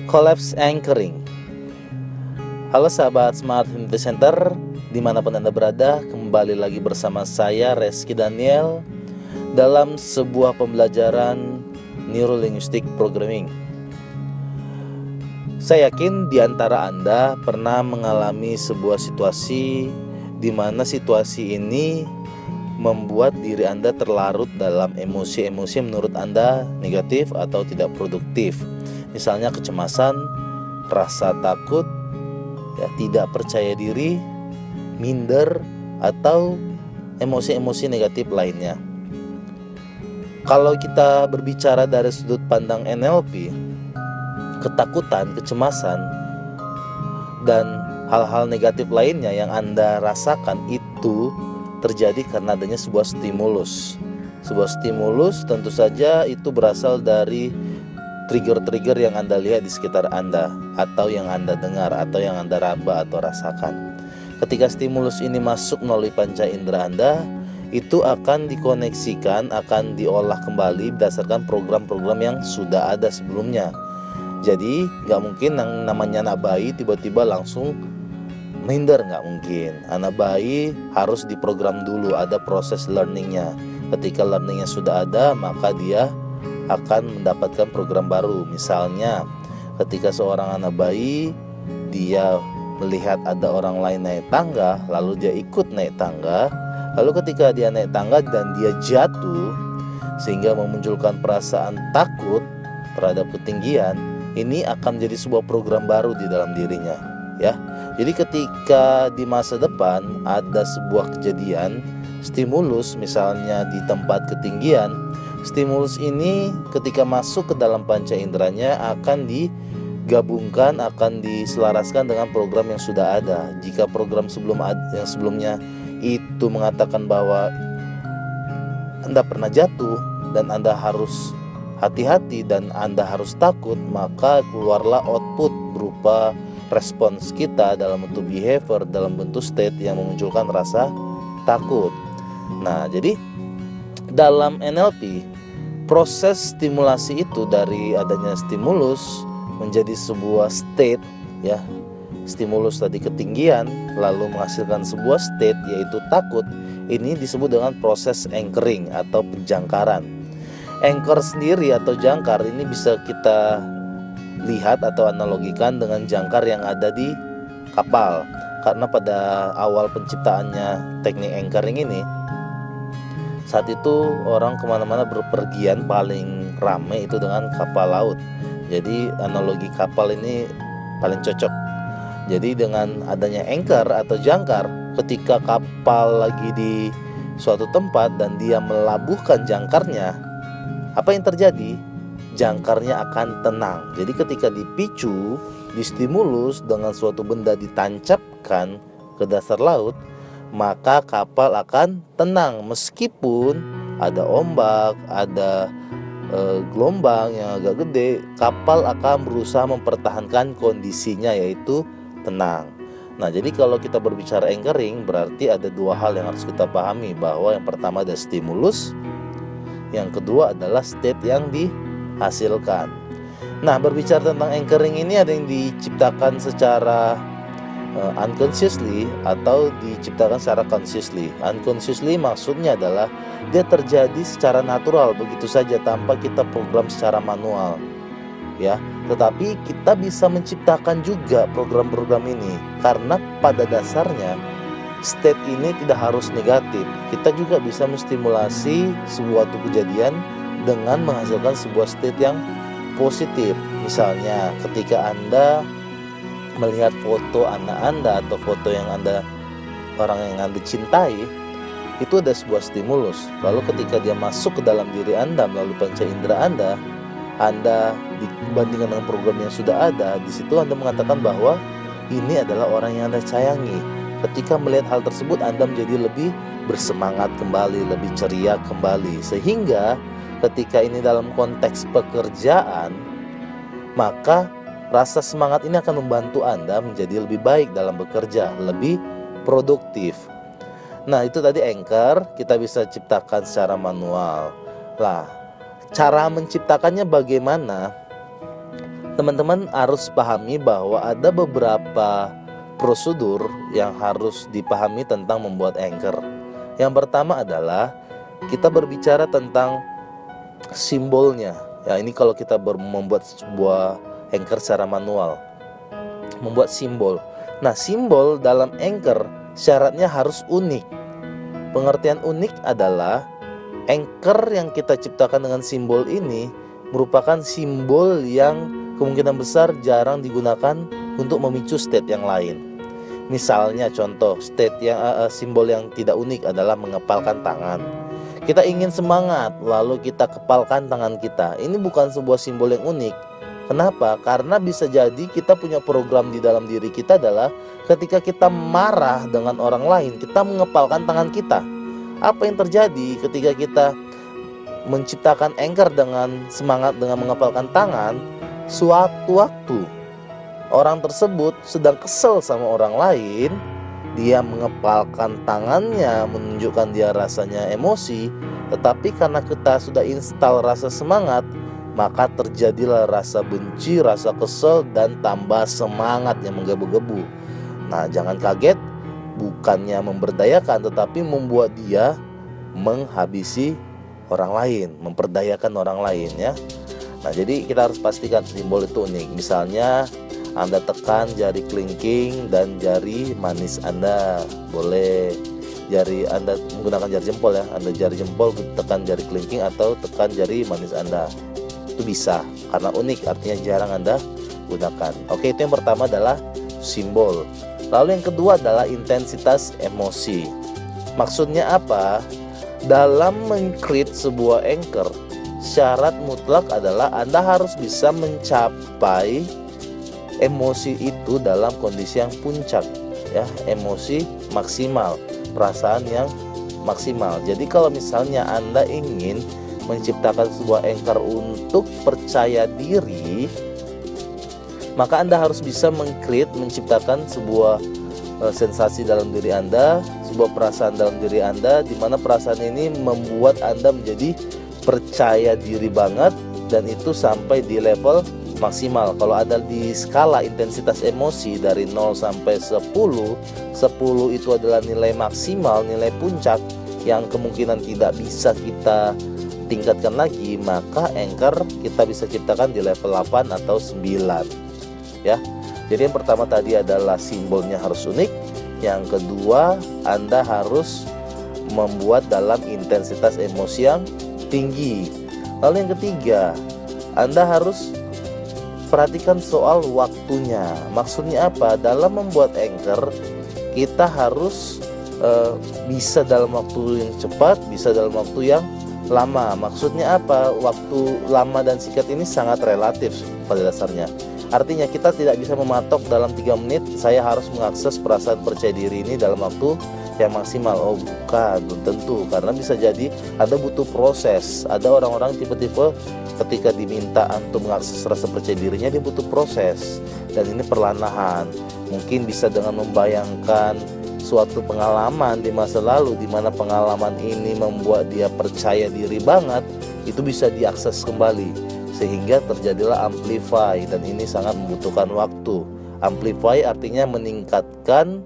Collapse anchoring. Halo sahabat Smart Community Center, dimanapun Anda berada, kembali lagi bersama saya Reski Daniel dalam sebuah pembelajaran Neurolinguistic Programming. Saya yakin di antara Anda pernah mengalami sebuah situasi di mana situasi ini membuat diri Anda terlarut dalam emosi-emosi menurut Anda negatif atau tidak produktif. Misalnya kecemasan, rasa takut, tidak percaya diri, minder, atau emosi-emosi negatif lainnya. Kalau kita berbicara dari sudut pandang NLP, ketakutan, kecemasan, dan hal-hal negatif lainnya yang Anda rasakan itu terjadi karena adanya sebuah stimulus. Sebuah stimulus tentu saja itu berasal dari trigger-trigger yang Anda lihat di sekitar Anda, atau yang Anda dengar, atau yang Anda raba atau rasakan. Ketika stimulus ini masuk melalui panca indera Anda, itu akan dikoneksikan, akan diolah kembali berdasarkan program-program yang sudah ada sebelumnya. Jadi gak mungkin yang namanya anak bayi tiba-tiba langsung minder, gak mungkin. Anak bayi harus diprogram dulu, ada proses learningnya. Ketika learningnya sudah ada, maka dia akan mendapatkan program baru. Misalnya ketika seorang anak bayi dia melihat ada orang lain naik tangga, lalu dia ikut naik tangga. Lalu ketika dia naik tangga dan dia jatuh sehingga memunculkan perasaan takut terhadap ketinggian, ini akan menjadi sebuah program baru di dalam dirinya, ya. Jadi ketika di masa depan ada sebuah kejadian stimulus, misalnya di tempat ketinggian, stimulus ini ketika masuk ke dalam panca inderanya akan digabungkan, akan diselaraskan dengan program yang sudah ada. Jika program yang sebelumnya itu mengatakan bahwa Anda pernah jatuh dan Anda harus hati-hati dan Anda harus takut, maka keluarlah output berupa respons kita dalam bentuk behavior, dalam bentuk state yang memunculkan rasa takut. Nah, jadi dalam NLP, proses stimulasi itu dari adanya stimulus menjadi sebuah state, ya. Stimulus tadi ketinggian lalu menghasilkan sebuah state yaitu takut. Ini disebut dengan proses anchoring atau penjangkaran. Anchor sendiri atau jangkar ini bisa kita lihat atau analogikan dengan jangkar yang ada di kapal. Karena pada awal penciptaannya teknik anchoring ini, saat itu orang kemana-mana berpergian paling ramai itu dengan kapal laut. Jadi analogi kapal ini paling cocok. Jadi dengan adanya anchor atau jangkar, ketika kapal lagi di suatu tempat dan dia melabuhkan jangkarnya, apa yang terjadi? Jangkarnya akan tenang. Jadi ketika dipicu, distimulus dengan suatu benda ditancapkan ke dasar laut, maka kapal akan tenang meskipun ada ombak, ada gelombang yang agak gede. Kapal akan berusaha mempertahankan kondisinya yaitu tenang. Nah, jadi kalau kita berbicara anchoring, berarti ada dua hal yang harus kita pahami, bahwa yang pertama ada stimulus, yang kedua adalah state yang dihasilkan. Nah, berbicara tentang anchoring ini ada yang diciptakan secara unconsciously atau diciptakan secara consciously. Unconsciously maksudnya adalah dia terjadi secara natural begitu saja tanpa kita program secara manual, ya. Tetapi kita bisa menciptakan juga program-program ini karena pada dasarnya state ini tidak harus negatif. Kita juga bisa menstimulasi suatu kejadian dengan menghasilkan sebuah state yang positif. Misalnya ketika Anda melihat foto anak Anda atau foto yang orang yang Anda cintai, itu ada sebuah stimulus. Lalu ketika dia masuk ke dalam diri Anda melalui panca indera Anda dibandingkan dengan program yang sudah ada, di situ Anda mengatakan bahwa ini adalah orang yang Anda sayangi. Ketika melihat hal tersebut, Anda menjadi lebih bersemangat kembali, lebih ceria kembali. Sehingga ketika ini dalam konteks pekerjaan, maka rasa semangat ini akan membantu Anda menjadi lebih baik dalam bekerja, lebih produktif. Nah, itu tadi anchor kita bisa ciptakan secara manual. Lah, cara menciptakannya bagaimana? Teman-teman harus pahami bahwa ada beberapa prosedur yang harus dipahami tentang membuat anchor. Yang pertama adalah kita berbicara tentang simbolnya. Ya, ini kalau kita membuat sebuah anchor secara manual, membuat simbol. Nah, simbol dalam anchor syaratnya harus unik. Pengertian unik adalah anchor yang kita ciptakan dengan simbol ini merupakan simbol yang kemungkinan besar jarang digunakan untuk memicu state yang lain. Misalnya contoh simbol yang tidak unik adalah mengepalkan tangan. Kita ingin semangat lalu kita kepalkan tangan kita. Ini bukan sebuah simbol yang unik. Kenapa? Karena bisa jadi kita punya program di dalam diri kita adalah ketika kita marah dengan orang lain, kita mengepalkan tangan kita. Apa yang terjadi ketika kita menciptakan anchor dengan semangat dengan mengepalkan tangan? Suatu waktu orang tersebut sedang kesel sama orang lain, dia mengepalkan tangannya menunjukkan dia rasanya emosi. Tetapi karena kita sudah install rasa semangat, maka terjadilah rasa benci, rasa kesel, dan tambah semangat yang menggebu-gebu. Nah, jangan kaget, bukannya memberdayakan tetapi membuat dia menghabisi orang lain, memperdayakan orang lain ya. Nah, jadi kita harus pastikan simbol itu unik. Misalnya Anda tekan jari kelingking dan jari manis Anda. Boleh jari Anda menggunakan jari jempol ya. Anda jari jempol tekan jari kelingking atau tekan jari manis Anda. Itu bisa karena unik, artinya jarang Anda gunakan. Oke, itu yang pertama adalah simbol. Lalu yang kedua adalah intensitas emosi. Maksudnya apa? Dalam meng-create sebuah anchor, syarat mutlak adalah Anda harus bisa mencapai emosi itu dalam kondisi yang puncak ya, emosi maksimal, perasaan yang maksimal. Jadi kalau misalnya Anda ingin menciptakan sebuah anchor untuk percaya diri, maka Anda harus bisa menciptakan sebuah sensasi dalam diri Anda, sebuah perasaan dalam diri Anda, di mana perasaan ini membuat Anda menjadi percaya diri banget, dan itu sampai di level maksimal. Kalau ada di skala intensitas emosi dari 0 sampai 10, 10 itu adalah nilai maksimal, nilai puncak yang kemungkinan tidak bisa kita tingkatkan lagi, maka anchor kita bisa ciptakan di level 8 atau 9 ya. Jadi yang pertama tadi adalah simbolnya harus unik. Yang kedua, Anda harus membuat dalam intensitas emosi yang tinggi. Lalu yang ketiga, Anda harus perhatikan soal waktunya. Maksudnya apa? Dalam membuat anchor, kita harus bisa dalam waktu yang cepat, bisa dalam waktu yang lama. Maksudnya apa? Waktu lama dan singkat ini sangat relatif pada dasarnya. Artinya kita tidak bisa mematok dalam 3 menit saya harus mengakses perasaan percaya diri ini dalam waktu yang maksimal. Oh bukan, belum tentu. Karena bisa jadi ada butuh proses. Ada orang-orang tipe-tipe ketika diminta untuk mengakses rasa percaya dirinya, dia butuh proses. Dan ini perlahan-lahan. Mungkin bisa dengan membayangkan suatu pengalaman di masa lalu, di mana pengalaman ini membuat dia percaya diri banget. Itu bisa diakses kembali, sehingga terjadilah amplify, dan ini sangat membutuhkan waktu. Amplify artinya meningkatkan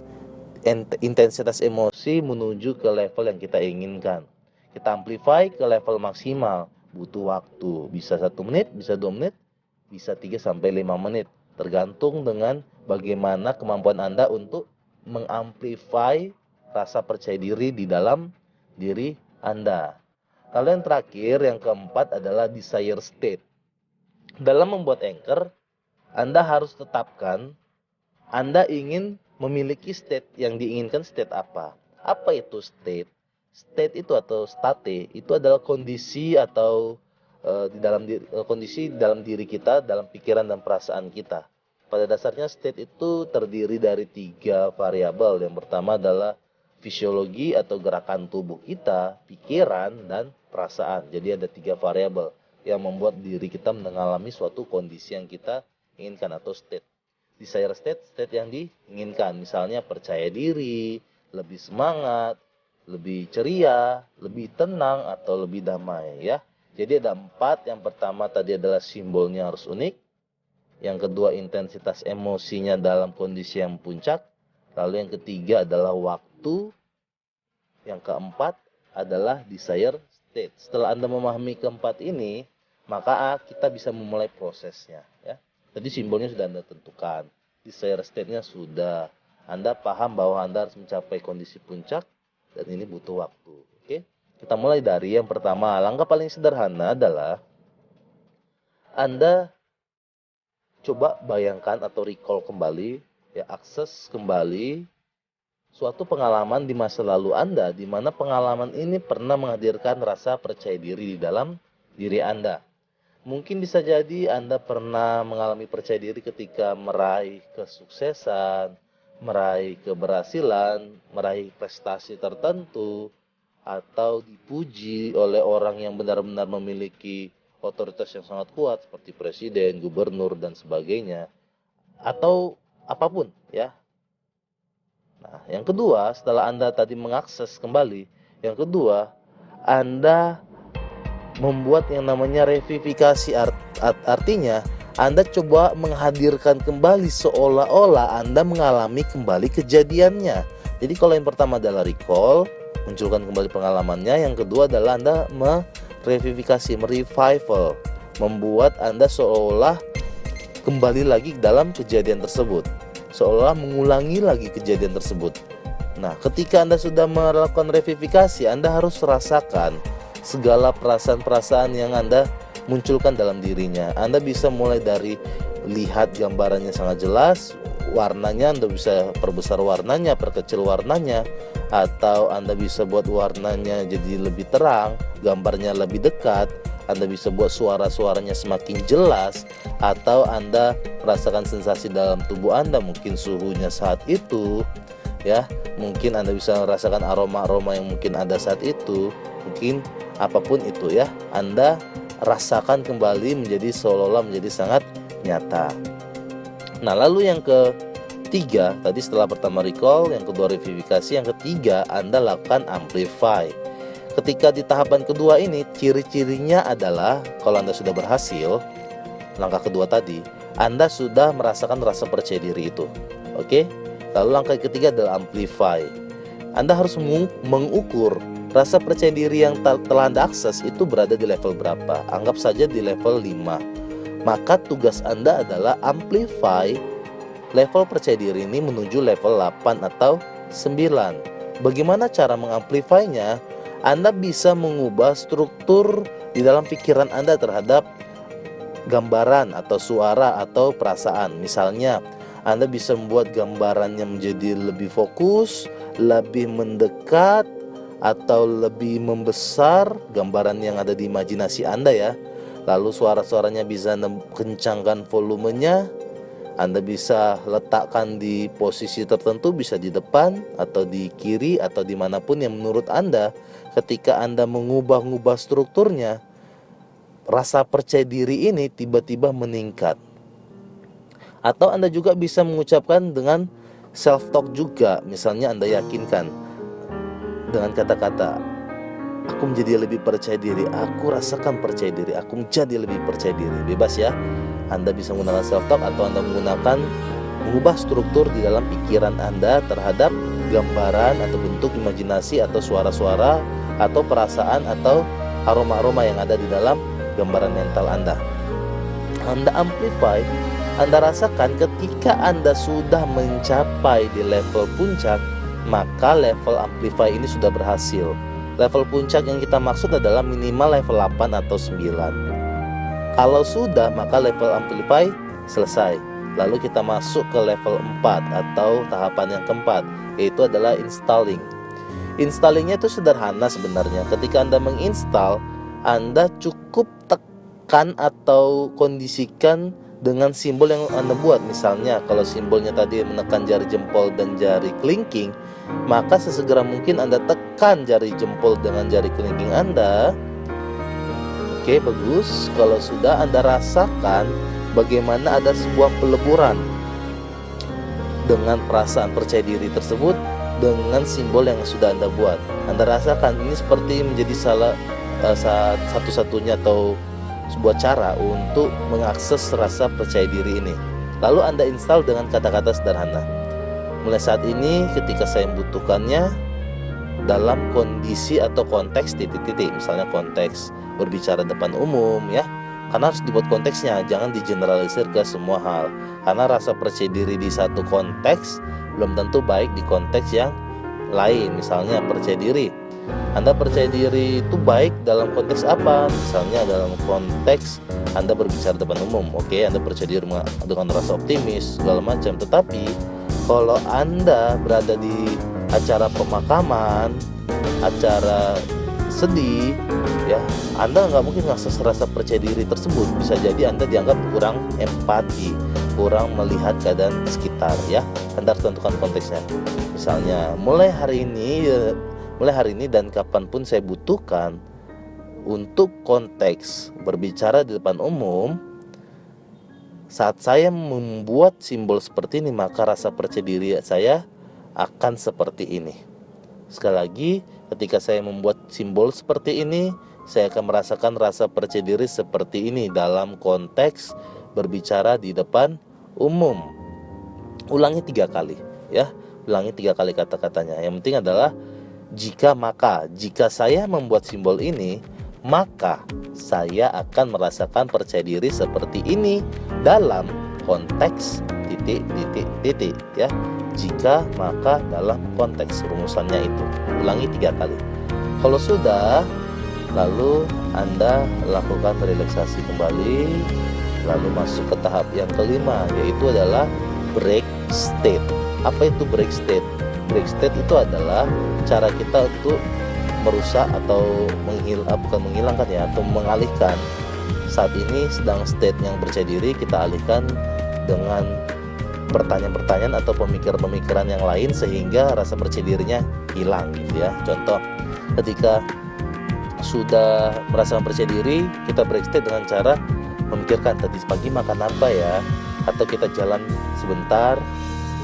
intensitas emosi menuju ke level yang kita inginkan. Kita amplify ke level maksimal, butuh waktu, bisa 1 menit, bisa 2 menit, bisa 3 sampai 5 menit, tergantung dengan bagaimana kemampuan Anda untuk mengamplify rasa percaya diri di dalam diri Anda. Lalu yang terakhir, yang keempat adalah desire state. Dalam membuat anchor, Anda harus tetapkan Anda ingin memiliki state yang diinginkan state apa. Apa itu state? State itu atau state itu adalah kondisi atau kondisi dalam diri kita, dalam pikiran dan perasaan kita. Pada dasarnya state itu terdiri dari 3 variabel. Yang pertama adalah fisiologi atau gerakan tubuh kita, pikiran, dan perasaan. Jadi ada 3 variabel yang membuat diri kita mengalami suatu kondisi yang kita inginkan atau state. Desire state, state yang diinginkan. Misalnya percaya diri, lebih semangat, lebih ceria, lebih tenang, atau lebih damai ya. Jadi ada 4. Yang pertama tadi adalah simbolnya harus unik. Yang kedua, intensitas emosinya dalam kondisi yang puncak. Lalu yang ketiga adalah waktu. Yang keempat adalah desire state. Setelah Anda memahami keempat ini, maka kita bisa memulai prosesnya, ya. Jadi simbolnya sudah Anda tentukan. Desire state-nya sudah. Anda paham bahwa Anda harus mencapai kondisi puncak dan ini butuh waktu. Oke? Kita mulai dari yang pertama. Langkah paling sederhana adalah Anda coba bayangkan atau recall kembali, ya, akses kembali suatu pengalaman di masa lalu Anda, di mana pengalaman ini pernah menghadirkan rasa percaya diri di dalam diri Anda. Mungkin bisa jadi Anda pernah mengalami percaya diri ketika meraih kesuksesan, meraih keberhasilan, meraih prestasi tertentu, atau dipuji oleh orang yang benar-benar memiliki otoritas yang sangat kuat seperti presiden, gubernur, dan sebagainya, atau apapun, ya. Nah, yang kedua, setelah Anda tadi mengakses kembali, yang kedua, Anda membuat yang namanya revivifikasi. Artinya Anda coba menghadirkan kembali seolah-olah Anda mengalami kembali kejadiannya. Jadi kalau yang pertama adalah recall, munculkan kembali pengalamannya. Yang kedua adalah Anda merevivifikasi, merevival, membuat Anda seolah kembali lagi dalam kejadian tersebut, seolah mengulangi lagi kejadian tersebut. Nah, ketika Anda sudah melakukan revivifikasi, Anda harus rasakan segala perasaan-perasaan yang Anda munculkan dalam dirinya. Anda bisa mulai dari lihat gambarannya sangat jelas, warnanya Anda bisa perbesar warnanya, perkecil warnanya, atau Anda bisa buat warnanya jadi lebih terang, gambarnya lebih dekat. Anda bisa buat suara-suaranya semakin jelas, atau Anda merasakan sensasi dalam tubuh Anda, mungkin suhunya saat itu, ya. Mungkin Anda bisa merasakan aroma-aroma yang mungkin ada saat itu, mungkin apapun itu, ya. Anda rasakan kembali menjadi seolah-olah menjadi sangat nyata. Nah, lalu yang ketiga, tadi setelah pertama recall, yang kedua revivifikasi, yang ketiga Anda lakukan amplify. Ketika di tahapan kedua ini, ciri-cirinya adalah kalau Anda sudah berhasil, langkah kedua tadi, Anda sudah merasakan rasa percaya diri itu. Oke? Lalu langkah ketiga adalah amplify. Anda harus mengukur rasa percaya diri yang telah Anda akses itu berada di level berapa. Anggap saja di level 5. Maka tugas Anda adalah amplify level percaya diri ini menuju level 8 atau 9. Bagaimana cara mengamplifainya? Anda bisa mengubah struktur di dalam pikiran Anda terhadap gambaran atau suara atau perasaan. Misalnya, Anda bisa membuat gambarannya menjadi lebih fokus, lebih mendekat, atau lebih membesar gambaran yang ada di imajinasi Anda, ya. Lalu suara-suaranya bisa Anda kencangkan volumenya. Anda bisa letakkan di posisi tertentu, bisa di depan atau di kiri atau dimanapun yang menurut Anda. Ketika Anda mengubah-ubah strukturnya, rasa percaya diri ini tiba-tiba meningkat. Atau Anda juga bisa mengucapkan dengan self-talk juga. Misalnya Anda yakinkan dengan kata-kata, aku menjadi lebih percaya diri, aku rasakan percaya diri, aku menjadi lebih percaya diri. Bebas, ya. Anda bisa menggunakan self-talk atau Anda mengubah struktur di dalam pikiran Anda terhadap gambaran atau bentuk imajinasi atau suara-suara atau perasaan atau aroma-aroma yang ada di dalam gambaran mental Anda. Anda amplify, Anda rasakan ketika Anda sudah mencapai di level puncak, maka level amplify ini sudah berhasil. Level puncak yang kita maksud adalah minimal level 8 atau 9. Kalau sudah, maka level amplify selesai. Lalu kita masuk ke level 4 atau tahapan yang keempat, yaitu adalah installing. Installingnya itu sederhana sebenarnya. Ketika Anda menginstal, Anda cukup tekan atau kondisikan dengan simbol yang Anda buat. Misalnya kalau simbolnya tadi menekan jari jempol dan jari kelingking, maka sesegera mungkin Anda tekan jari jempol dengan jari kelingking Anda. Oke, bagus. Kalau sudah, Anda rasakan bagaimana ada sebuah peleburan dengan perasaan percaya diri tersebut dengan simbol yang sudah Anda buat. Anda rasakan ini seperti menjadi satu-satunya atau sebuah cara untuk mengakses rasa percaya diri ini. Lalu Anda install dengan kata-kata sederhana. Mulai saat ini ketika saya membutuhkannya dalam kondisi atau konteks titik-titik, misalnya konteks berbicara depan umum ya. Karena harus dibuat konteksnya, jangan digeneralisir ke semua hal. Karena rasa percaya diri di satu konteks belum tentu baik di konteks yang lain. Misalnya percaya diri, Anda percaya diri itu baik dalam konteks apa? Misalnya dalam konteks Anda berbicara depan umum, oke, Anda percaya diri dengan rasa optimis segala macam. Tetapi kalau Anda berada di acara pemakaman, acara sedih ya, Anda nggak mungkin ngakses rasa percaya diri tersebut. Bisa jadi Anda dianggap kurang empati, kurang melihat keadaan sekitar ya. Anda harus tentukan konteksnya. Misalnya mulai hari ini dan kapanpun saya butuhkan untuk konteks berbicara di depan umum, saat saya membuat simbol seperti ini, maka rasa percaya diri saya akan seperti ini. Sekali lagi, ketika saya membuat simbol seperti ini, saya akan merasakan rasa percaya diri seperti ini dalam konteks berbicara di depan umum. Ulangi 3 kali ya. Ulangi 3 kali kata-katanya. Yang penting adalah jika maka. Jika saya membuat simbol ini, maka saya akan merasakan percaya diri seperti ini dalam konteks titik ya. Jika maka dalam konteks, rumusannya itu. Ulangi 3 kali. Kalau sudah, lalu Anda lakukan relaksasi kembali, lalu masuk ke tahap yang kelima, yaitu adalah break state. Apa itu break state? Break state itu adalah cara kita untuk merusak atau menghilangkan ya, atau mengalihkan. Saat ini sedang state yang percaya diri, kita alihkan dengan pertanyaan-pertanyaan atau pemikiran-pemikiran yang lain sehingga rasa percaya dirinya hilang gitu ya. Contoh, ketika sudah merasakan percaya diri, kita break state dengan cara memikirkan tadi pagi makan apa ya, atau kita jalan sebentar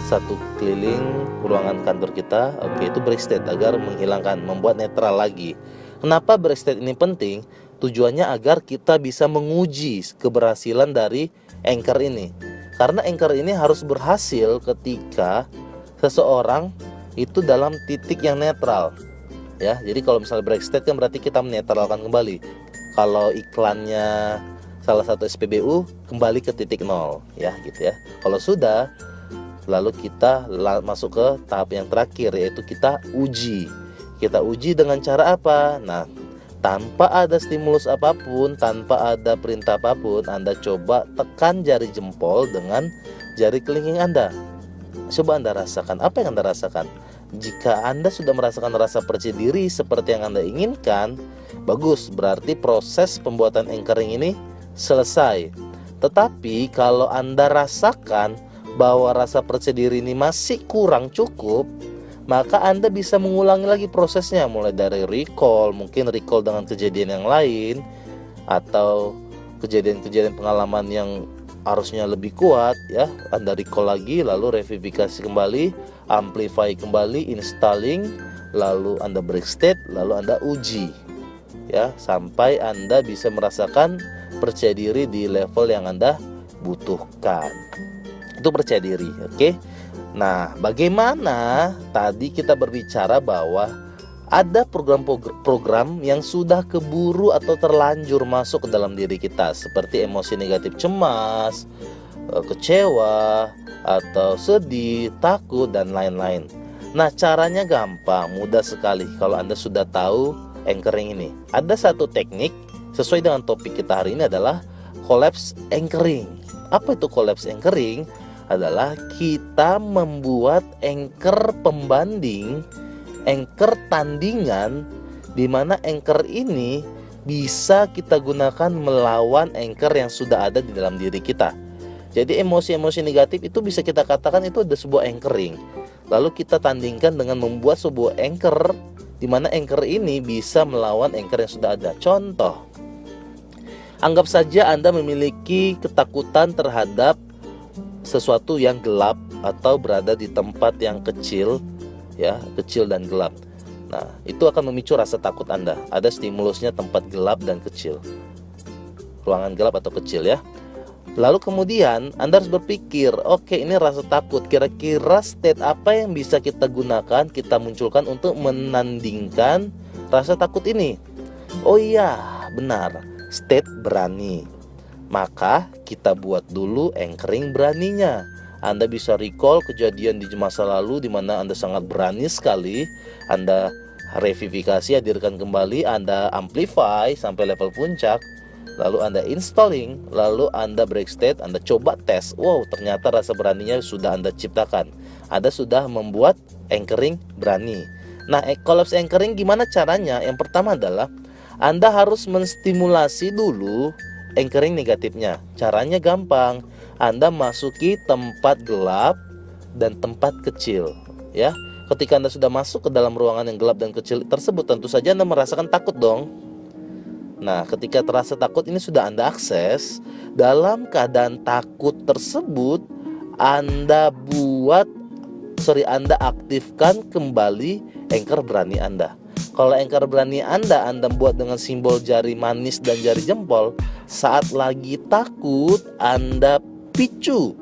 1 keliling ruangan kantor kita. Oke, itu break state agar menghilangkan, membuat netral lagi. Kenapa break state ini penting? Tujuannya agar kita bisa menguji keberhasilan dari anchor ini. Karena anchor ini harus berhasil ketika seseorang itu dalam titik yang netral ya. Jadi kalau misalnya break state kan berarti kita menetralkan kembali. Kalau iklannya salah satu SPBU, kembali ke titik 0 ya gitu ya. Kalau sudah, lalu kita masuk ke tahap yang terakhir, yaitu kita uji. Kita uji dengan cara apa? Nah, tanpa ada stimulus apapun, tanpa ada perintah apapun, Anda coba tekan jari jempol dengan jari kelingking Anda. Coba Anda rasakan, apa yang Anda rasakan? Jika Anda sudah merasakan rasa percaya diri seperti yang Anda inginkan, bagus, berarti proses pembuatan anchoring ini selesai. Tetapi kalau Anda rasakan bahwa rasa percaya diri ini masih kurang cukup, maka Anda bisa mengulangi lagi prosesnya, mulai dari recall, mungkin recall dengan kejadian yang lain, atau kejadian-kejadian pengalaman yang harusnya lebih kuat ya. Anda recall lagi, lalu reverifikasi kembali, amplify kembali, installing, lalu Anda break state, lalu Anda uji ya, sampai Anda bisa merasakan percaya diri di level yang Anda butuhkan. Itu percaya diri, oke? Nah, bagaimana tadi kita berbicara bahwa ada program-program yang sudah keburu atau terlanjur masuk ke dalam diri kita, seperti emosi negatif cemas, kecewa, atau sedih, takut, dan lain-lain. Nah, caranya gampang, mudah sekali kalau Anda sudah tahu anchoring ini. Ada satu teknik sesuai dengan topik kita hari ini adalah collapse anchoring. Apa itu collapse anchoring? Adalah kita membuat anchor pembanding, anchor tandingan, di mana anchor ini bisa kita gunakan melawan anchor yang sudah ada di dalam diri kita. Jadi emosi-emosi negatif itu bisa kita katakan itu ada sebuah anchoring. Lalu kita tandingkan dengan membuat sebuah anchor, di mana anchor ini bisa melawan anchor yang sudah ada. Contoh, anggap saja Anda memiliki ketakutan terhadap sesuatu yang gelap atau berada di tempat yang kecil ya, kecil dan gelap. Nah, itu akan memicu rasa takut Anda. Ada stimulusnya tempat gelap dan kecil. ruangan gelap atau kecil ya. Lalu kemudian Anda harus berpikir, oke, ini rasa takut, kira-kira state apa yang bisa kita gunakan, kita munculkan untuk menandingkan rasa takut ini. Oh iya, benar, state berani. Maka kita buat dulu anchoring beraninya. Anda bisa recall kejadian di masa lalu di mana Anda sangat berani sekali. Anda revivifikasi, hadirkan kembali, Anda amplify sampai level puncak. Lalu Anda installing, lalu Anda break state, Anda coba tes. Wow, ternyata rasa beraninya sudah Anda ciptakan. Anda sudah membuat anchoring berani. Nah, collapse anchoring gimana caranya? Yang pertama adalah Anda harus menstimulasi dulu anchoring negatifnya. Caranya gampang. Anda masuki tempat gelap dan tempat kecil, ya. Ketika Anda sudah masuk ke dalam ruangan yang gelap dan kecil tersebut, tentu saja Anda merasakan takut dong. Nah, ketika terasa takut ini sudah Anda akses. Dalam keadaan takut tersebut, Anda aktifkan kembali anchor berani Anda. Kalau anchor berani Anda buat dengan simbol jari manis dan jari jempol. Saat lagi takut, Anda picu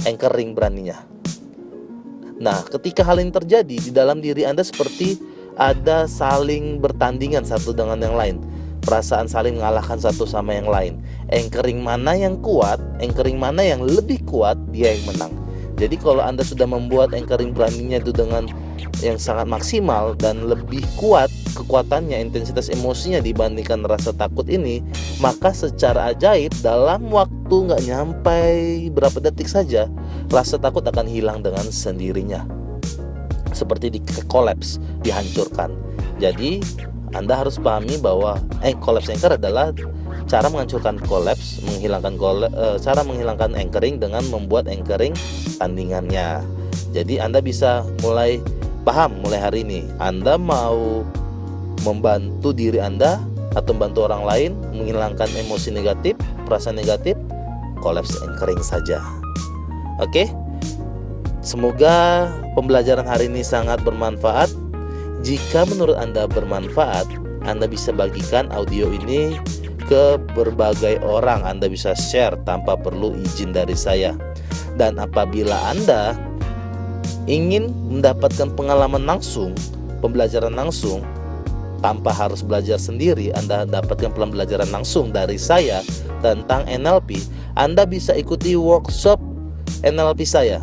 anchoring beraninya. Nah, ketika hal ini terjadi, di dalam diri Anda seperti ada saling bertandingan satu dengan yang lain. Perasaan saling mengalahkan satu sama yang lain. Anchoring mana yang kuat, anchoring mana yang lebih kuat, dia yang menang. Jadi kalau Anda sudah membuat anchoring beraninya itu dengan yang sangat maksimal dan lebih kuat kekuatannya, intensitas emosinya dibandingkan rasa takut ini, maka secara ajaib dalam waktu nggak nyampe berapa detik saja, rasa takut akan hilang dengan sendirinya. Seperti di collapse, dihancurkan. Jadi Anda harus pahami bahwa collapse anchor adalah cara menghancurkan collapse, cara menghilangkan anchoring dengan membuat anchoring tandingannya. Jadi Anda bisa mulai paham mulai hari ini. Anda mau membantu diri Anda atau membantu orang lain menghilangkan emosi negatif, perasaan negatif, collapse anchoring saja. Oke? Semoga pembelajaran hari ini sangat bermanfaat. Jika menurut Anda bermanfaat, Anda bisa bagikan audio ini ke berbagai orang. Anda bisa share tanpa perlu izin dari saya. Dan apabila Anda ingin mendapatkan pengalaman langsung, pembelajaran langsung, tanpa harus belajar sendiri, Anda dapatkan pembelajaran langsung dari saya tentang NLP, Anda bisa ikuti workshop NLP saya.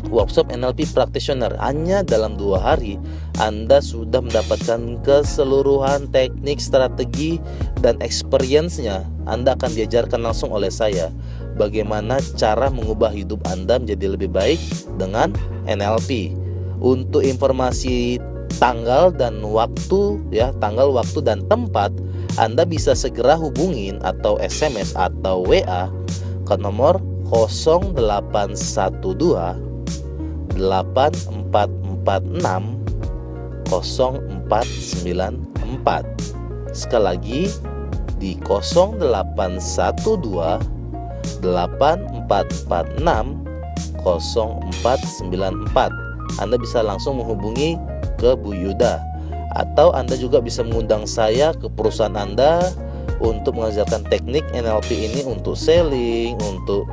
Workshop NLP Practitioner. Hanya dalam 2 hari Anda sudah mendapatkan keseluruhan teknik, strategi, dan experience-nya. Anda akan diajarkan langsung oleh saya bagaimana cara mengubah hidup Anda menjadi lebih baik dengan NLP. Untuk informasi tanggal dan waktu, ya, tanggal, waktu, dan tempat, Anda bisa segera hubungin atau SMS atau WA ke nomor 0812 8446 0494. Sekali lagi di 0812 8446 0494. Anda bisa langsung menghubungi ke Bu Yuda, atau Anda juga bisa mengundang saya ke perusahaan Anda untuk mengajarkan teknik NLP ini untuk selling, untuk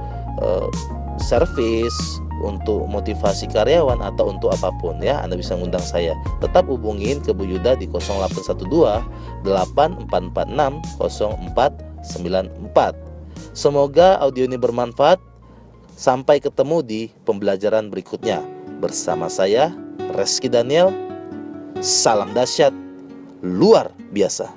service, untuk motivasi karyawan, atau untuk apapun, ya. Anda bisa mengundang saya. Tetap hubungin ke Bu Yuda di 0812 8446 0494. Semoga audio ini bermanfaat. Sampai ketemu di pembelajaran berikutnya. Bersama saya, Reski Daniel. Salam dahsyat luar biasa.